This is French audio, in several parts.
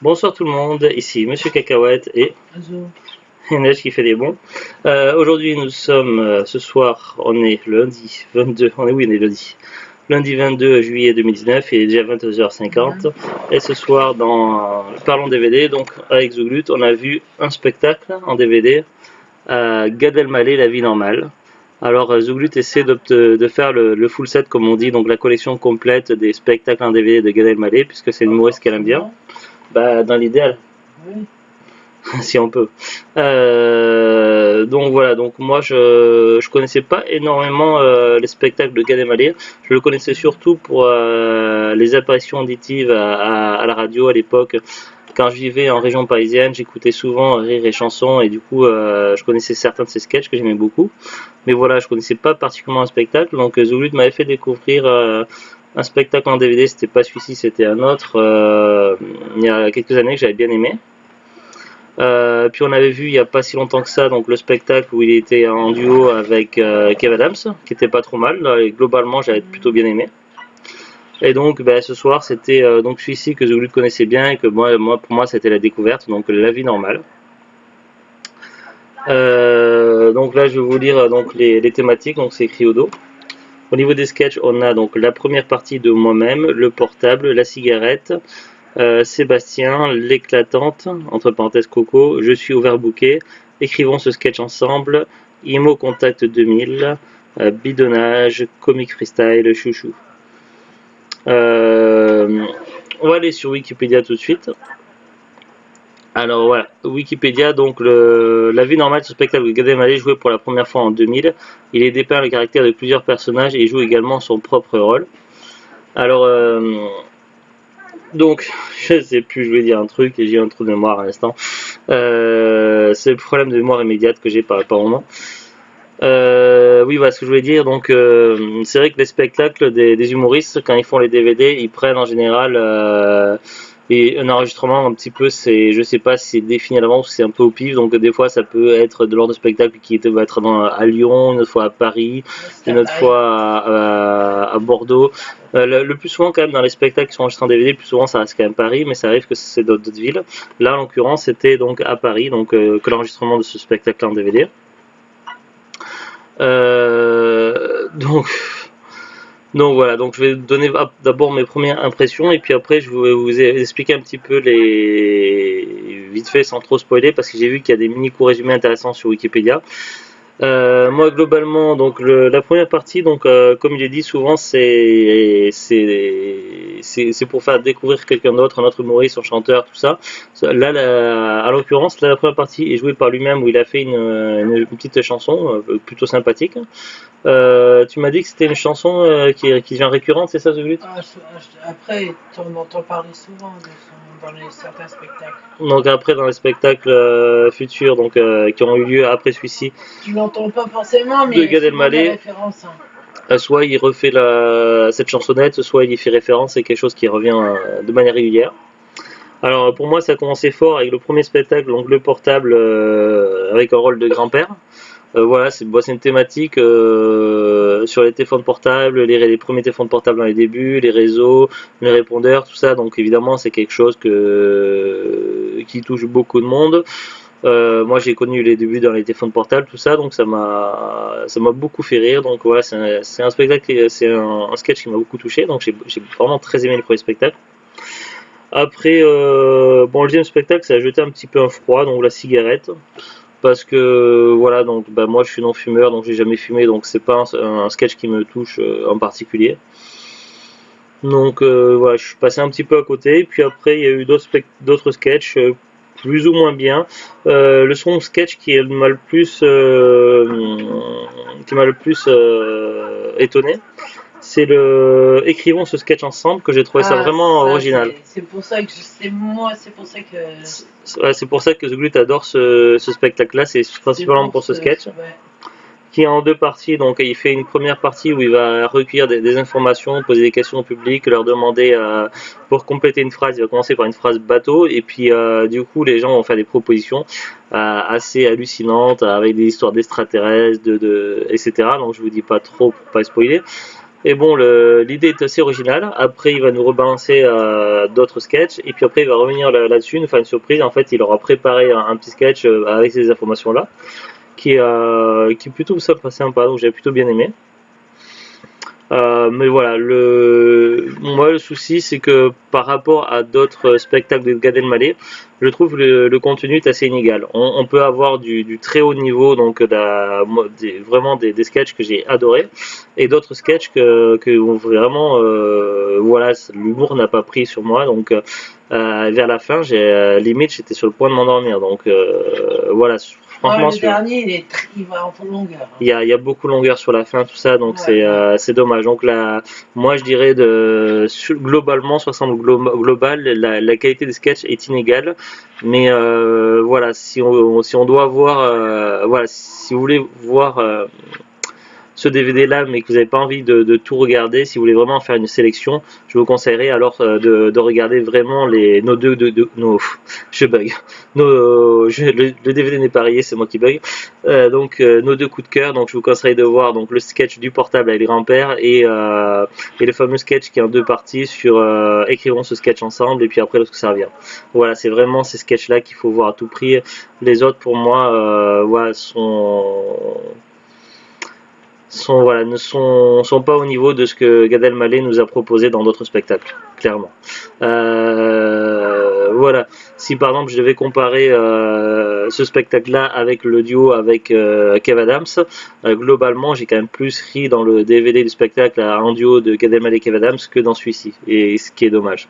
Bonsoir tout le monde, ici Monsieur Cacahuète et Bonjour. Neige qui fait des bons. Aujourd'hui nous sommes, ce soir, on est lundi 22, on est lundi. Lundi 22 juillet 2019, il est déjà 22h50. Et ce soir dans Parlons DVD, donc avec Zouglut, on a vu un spectacle en DVD, Gad Elmaleh, La vie normale. Alors Zouglut essaie de faire le full set comme on dit, donc la collection complète des spectacles en DVD de Gad Elmaleh, puisque c'est une humoriste qu'elle aime bien. Bah, dans l'idéal, Oui. si on peut. Donc voilà, donc moi je connaissais pas énormément les spectacles de Gad Elmaleh. Je le connaissais surtout pour les apparitions auditives à la radio à l'époque. Quand je vivais en région parisienne, j'écoutais souvent Rire et Chansons et du coup je connaissais certains de ses sketchs que j'aimais beaucoup. Mais voilà, je connaissais pas particulièrement un spectacle. Donc Zoulut m'avait fait découvrir un spectacle en DVD, c'était pas celui-ci, c'était un autre il y a quelques années que j'avais bien aimé. Puis on avait vu il n'y a pas si longtemps que ça donc le spectacle où il était en duo avec Kev Adams, qui était pas trop mal. Et globalement, j'avais plutôt bien aimé. Et donc ce soir, c'était donc celui-ci que Zoulut connaissait bien et que pour moi, c'était la découverte, donc La vie normale. Donc là, je vais vous lire donc les thématiques, donc c'est écrit au dos. Au niveau des sketchs, on a donc la première partie de moi-même, le portable, la cigarette, Sébastien, l'éclatante, entre parenthèses Coco, je suis overbooké, écrivons ce sketch ensemble, Imo Contact 2000, bidonnage, comic freestyle, chouchou. On va aller sur Wikipédia tout de suite. Alors voilà, Wikipédia, donc la vie normale de ce spectacle de Gad Elmaleh joué pour la première fois en 2000. Il est dépeint le caractère de plusieurs personnages et il joue également son propre rôle. Alors, donc, je sais plus, je vais dire un truc et j'ai un trou de mémoire à l'instant. C'est le problème de mémoire immédiate que j'ai par rapport au nom. Oui, voilà ce que je voulais dire. Donc, c'est vrai que les spectacles des humoristes, quand ils font les DVD, ils prennent en général et un enregistrement un petit peu, je sais pas si c'est défini à l'avance ou c'est un peu au pif. Donc, des fois, ça peut être de l'ordre de spectacle qui va être à Lyon, une autre fois à Paris, une autre fois à Bordeaux. Le plus souvent, quand même, dans les spectacles qui sont enregistrés en DVD, le plus souvent, ça reste quand même Paris, mais ça arrive que c'est d'autres villes. Là, en l'occurrence, c'était donc à Paris, donc que l'enregistrement de ce spectacle en DVD. Donc voilà, donc je vais donner d'abord mes premières impressions et puis après je vais vous expliquer un petit peu vite fait sans trop spoiler parce que j'ai vu qu'il y a des mini cours résumés intéressants sur Wikipédia. Moi globalement donc la première partie donc comme il est dit souvent c'est pour faire découvrir quelqu'un d'autre, un autre humoriste, un chanteur, tout ça. Là à l'occurrence la première partie est jouée par lui-même où il a fait une petite chanson plutôt sympathique. Tu m'as dit que c'était une chanson qui devient récurrente, c'est ça, The Glut? Après, on entend parler souvent dans certains spectacles. Donc après, dans les spectacles futurs, donc qui ont eu lieu après celui-ci, tu l'entends pas forcément, mais de Gad Elmaleh, références. Soit il refait cette chansonnette, soit il y fait référence, c'est quelque chose qui revient de manière régulière. Alors pour moi, ça a commencé fort avec le premier spectacle, donc le portable avec un rôle de grand-père. Voilà, c'est une thématique sur les téléphones portables, les premiers téléphones portables dans les débuts, les réseaux, les répondeurs, tout ça. Donc évidemment, c'est quelque chose qui touche beaucoup de monde. Moi, j'ai connu les débuts dans les téléphones portables, tout ça, donc ça m'a beaucoup fait rire. Donc voilà, c'est un spectacle, c'est un sketch qui m'a beaucoup touché. Donc j'ai vraiment très aimé le premier spectacle. Après, le deuxième spectacle, ça a jeté un petit peu un froid, donc la cigarette. Parce que voilà, donc moi je suis non fumeur, donc j'ai jamais fumé, donc c'est pas un sketch qui me touche en particulier. Donc voilà, je suis passé un petit peu à côté. Puis après, il y a eu d'autres sketchs plus ou moins bien. Le second sketch qui m'a le plus étonné, c'est le écrivons ce sketch ensemble que j'ai trouvé ça vraiment original. C'est pour ça que c'est pour ça que c'est pour ça que The Glut adore ce spectacle-là. C'est principalement pour ce sketch. Ouais. Qui est en deux parties. Donc il fait une première partie où il va recueillir des informations, poser des questions au public, leur demander pour compléter une phrase. Il va commencer par une phrase bateau et puis du coup les gens vont faire des propositions assez hallucinantes avec des histoires d'extraterrestres, etc. Donc je vous dis pas trop pour pas spoiler. Et bon, l'idée est assez originale. Après, il va nous rebalancer d'autres sketchs. Et puis après, il va revenir là-dessus, nous faire une surprise. En fait, il aura préparé un petit sketch avec ces informations-là, qui est plutôt sympa. Donc, j'ai plutôt bien aimé. Mais voilà, moi le souci c'est que par rapport à d'autres spectacles de Gad Elmaleh, je trouve le contenu est assez inégal. On peut avoir du très haut niveau, donc vraiment des sketchs que j'ai adorés, et d'autres sketchs que vraiment, voilà, l'humour n'a pas pris sur moi, donc vers la fin, limite j'étais sur le point de m'endormir, donc voilà, franchement, le dernier, il va en longueur. Il y a beaucoup de longueur sur la fin, tout ça, donc Ouais. c'est dommage. Donc là, moi je dirais globalement, 60 global, la qualité des sketchs est inégale. Mais voilà, si on doit voir, voilà, si vous voulez voir ce DVD-là, mais que vous n'avez pas envie de tout regarder, si vous voulez vraiment faire une sélection, je vous conseillerais alors de regarder vraiment je bug. Le DVD n'est pas rayé, c'est moi qui bug. Donc nos deux coups de cœur, donc je vous conseillerais de voir donc le sketch du portable avec le grand-père et le fameux sketch qui est en deux parties sur écrivons ce sketch ensemble et puis après lorsque ça revient. Voilà, c'est vraiment ces sketchs-là qu'il faut voir à tout prix. Les autres pour moi, voilà, ne sont pas au niveau de ce que Gad Elmaleh nous a proposé dans d'autres spectacles, clairement. Voilà, si par exemple je devais comparer ce spectacle-là avec le duo avec Kev Adams, globalement j'ai quand même plus ri dans le DVD du spectacle en duo de Gad Elmaleh et Kev Adams que dans celui-ci, et ce qui est dommage.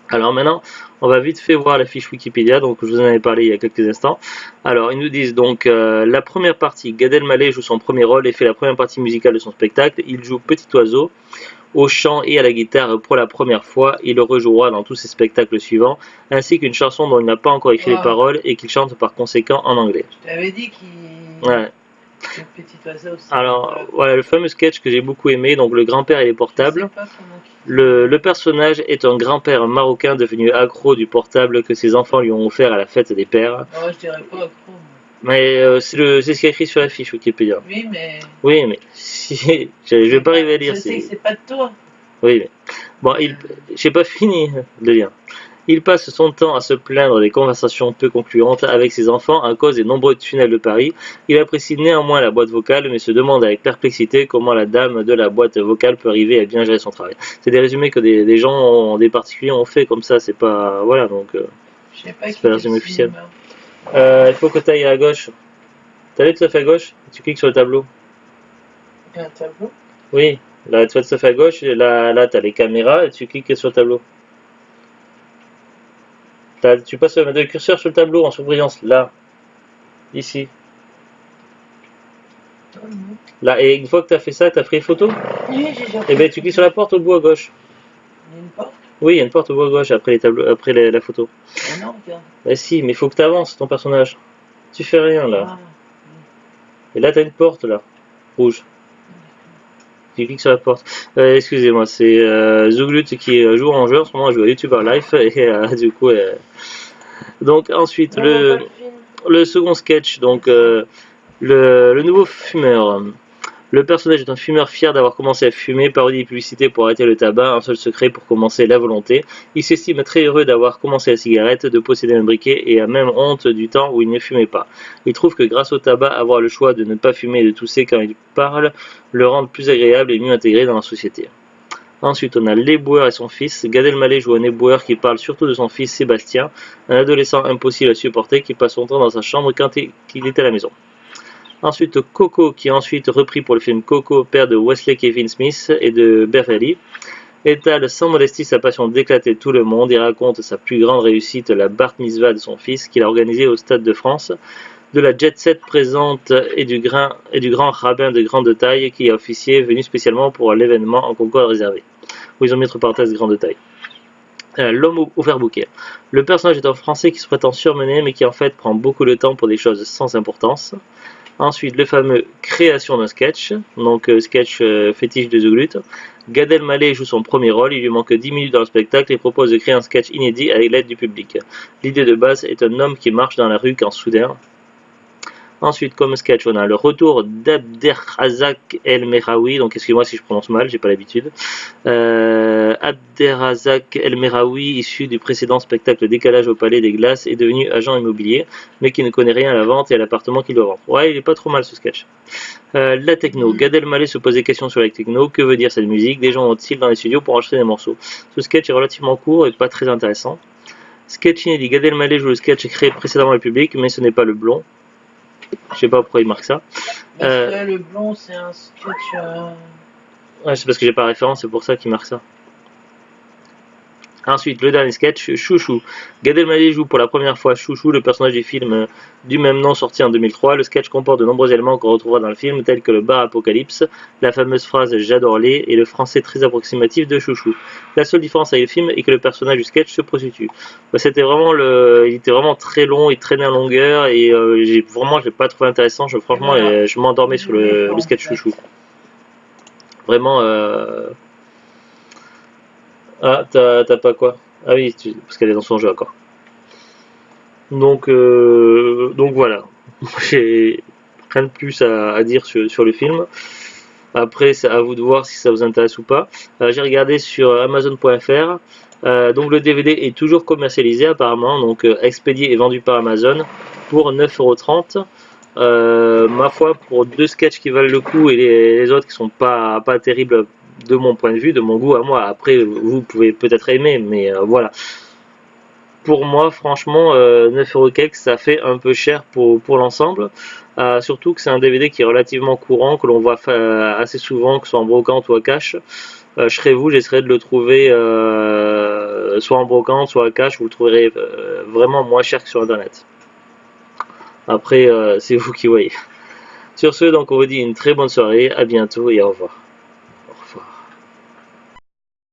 Alors maintenant, on va vite fait voir la fiche Wikipédia, donc je vous en avais parlé il y a quelques instants. Alors ils nous disent donc la première partie, Gad Elmaleh joue son premier rôle et fait la première partie musicale de son spectacle. Il joue Petit Oiseau au chant et à la guitare pour la première fois. Il le rejouera dans tous ses spectacles suivants, ainsi qu'une chanson dont il n'a pas encore écrit les paroles et qu'il chante par conséquent en anglais. Je t'avais dit qu'il... Ouais. Petit oiseau aussi. Alors, voilà le fameux sketch que j'ai beaucoup aimé, donc le grand-père et les portables. Le personnage est un grand-père marocain devenu accro du portable que ses enfants lui ont offert à la fête des pères. Non, je dirais pas accro. Mais c'est ce qui est écrit sur la fiche Wikipédia. Oui, mais... Oui, mais si, je vais pas arriver à lire. Je sais que c'est pas de toi. Oui, mais... Bon, j'ai pas fini de lire. Il passe son temps à se plaindre des conversations peu concluantes avec ses enfants à cause des nombreux tunnels de Paris. Il apprécie néanmoins la boîte vocale, mais se demande avec perplexité comment la dame de la boîte vocale peut arriver à bien gérer son travail. C'est des résumés que des gens, des particuliers ont fait comme ça, c'est pas... Voilà, donc... c'est pas le résumé officiel. Il faut que tu ailles à gauche. Tu allais tout à fait à gauche, tu cliques sur le tableau. Il y a un tableau? Oui, là tu vas tout à fait à gauche, là tu as les caméras et tu cliques sur le tableau. Là, tu passes le curseur sur le tableau en surbrillance, là, ici. Là, et une fois que tu as fait ça, tu as pris une photo? Oui, j'ai déjà. Et bien tu cliques sur la porte au bout à gauche. Il y a une porte? Oui, il y a une porte au bout à gauche après, la photo. Ah non, regarde. Bah si, mais il faut que tu avances ton personnage. Tu fais rien là. Ah. Et là, tu as une porte là, rouge. Tu cliques sur la porte. Excusez-moi, c'est Zouglut qui joue en jeu en ce moment, il joue à YouTuber Life et du coup. Donc ensuite le second sketch, donc le nouveau fumeur. Le personnage est un fumeur fier d'avoir commencé à fumer, parodie des publicités pour arrêter le tabac, un seul secret pour commencer la volonté. Il s'estime très heureux d'avoir commencé la cigarette, de posséder un briquet et a même honte du temps où il ne fumait pas. Il trouve que grâce au tabac, avoir le choix de ne pas fumer et de tousser quand il parle le rend plus agréable et mieux intégré dans la société. Ensuite, on a l'éboueur et son fils. Gad Elmaleh joue un éboueur qui parle surtout de son fils Sébastien, un adolescent impossible à supporter qui passe son temps dans sa chambre quand il est à la maison. Ensuite, Coco, qui est ensuite repris pour le film Coco, père de Wesley Kevin Smith et de Beverly, étale sans modestie sa passion d'éclater tout le monde et raconte sa plus grande réussite, la bar mitzvah de son fils, qu'il a organisée au Stade de France, de la jet-set présente et du grand rabbin de grande taille qui a officié, venu spécialement pour l'événement en concours réservé, où ils ont mis entre parenthèses grande taille. L'homme au vert bouquet. Le personnage est un Français qui se prétend surmené, mais qui en fait prend beaucoup de temps pour des choses sans importance. Ensuite, le fameux création d'un sketch, donc sketch fétiche de Zouglut. Gad Elmaleh joue son premier rôle, il lui manque 10 minutes dans le spectacle et propose de créer un sketch inédit avec l'aide du public. L'idée de base est un homme qui marche dans la rue quand soudain, Ensuite, comme sketch, on a le retour d'Abderrazak El Meraoui, donc excusez-moi si je prononce mal, j'ai pas l'habitude. Abderrazak El Meraoui, issu du précédent spectacle Décalage au Palais des Glaces, est devenu agent immobilier, mais qui ne connaît rien à la vente et à l'appartement qu'il doit vendre. Ouais, il est pas trop mal ce sketch. La techno. Gad Elmaleh se pose des questions sur la techno. Que veut dire cette musique? Des gens ont-ils dans les studios pour enregistrer des morceaux? Ce sketch est relativement court et pas très intéressant. Sketch inédit. Gad Elmaleh joue le sketch créé précédemment le public, mais ce n'est pas le blond. Je sais pas pourquoi il marque ça. Le blond, c'est un sketch. Ouais, c'est parce que j'ai pas la référence, c'est pour ça qu'il marque ça. Ensuite, le dernier sketch, Chouchou. Gad Elmaleh joue pour la première fois Chouchou, le personnage du film du même nom sorti en 2003. Le sketch comporte de nombreux éléments qu'on retrouvera dans le film, tels que le bar Apocalypse, la fameuse phrase J'adore les et le français très approximatif de Chouchou. La seule différence avec le film est que le personnage du sketch se prostitue. C'était vraiment il était vraiment très long, il traînait en longueur et je l'ai pas trouvé intéressant. Franchement, je m'endormais sur le sketch Chouchou. Vraiment. Ah, t'as pas quoi? Ah oui, parce qu'elle est dans son jeu encore. Donc voilà. J'ai rien de plus à dire sur le film. Après, c'est à vous de voir si ça vous intéresse ou pas. J'ai regardé sur Amazon.fr. Donc le DVD est toujours commercialisé apparemment. Donc expédié et vendu par Amazon pour 9,30 €. Ma foi, pour deux sketchs qui valent le coup et les autres qui sont pas terribles de mon point de vue, de mon goût à moi. Après, vous pouvez peut-être aimer, mais voilà. Pour moi, franchement, 9 € quelque, ça fait un peu cher pour l'ensemble. Surtout que c'est un DVD qui est relativement courant, que l'on voit assez souvent, que ce soit en brocante ou à cash. Je serais vous, j'essaierai de le trouver soit en brocante, soit à cash. Vous le trouverez vraiment moins cher que sur internet. Après, c'est vous qui voyez. Sur ce, donc on vous dit une très bonne soirée, à bientôt et au revoir.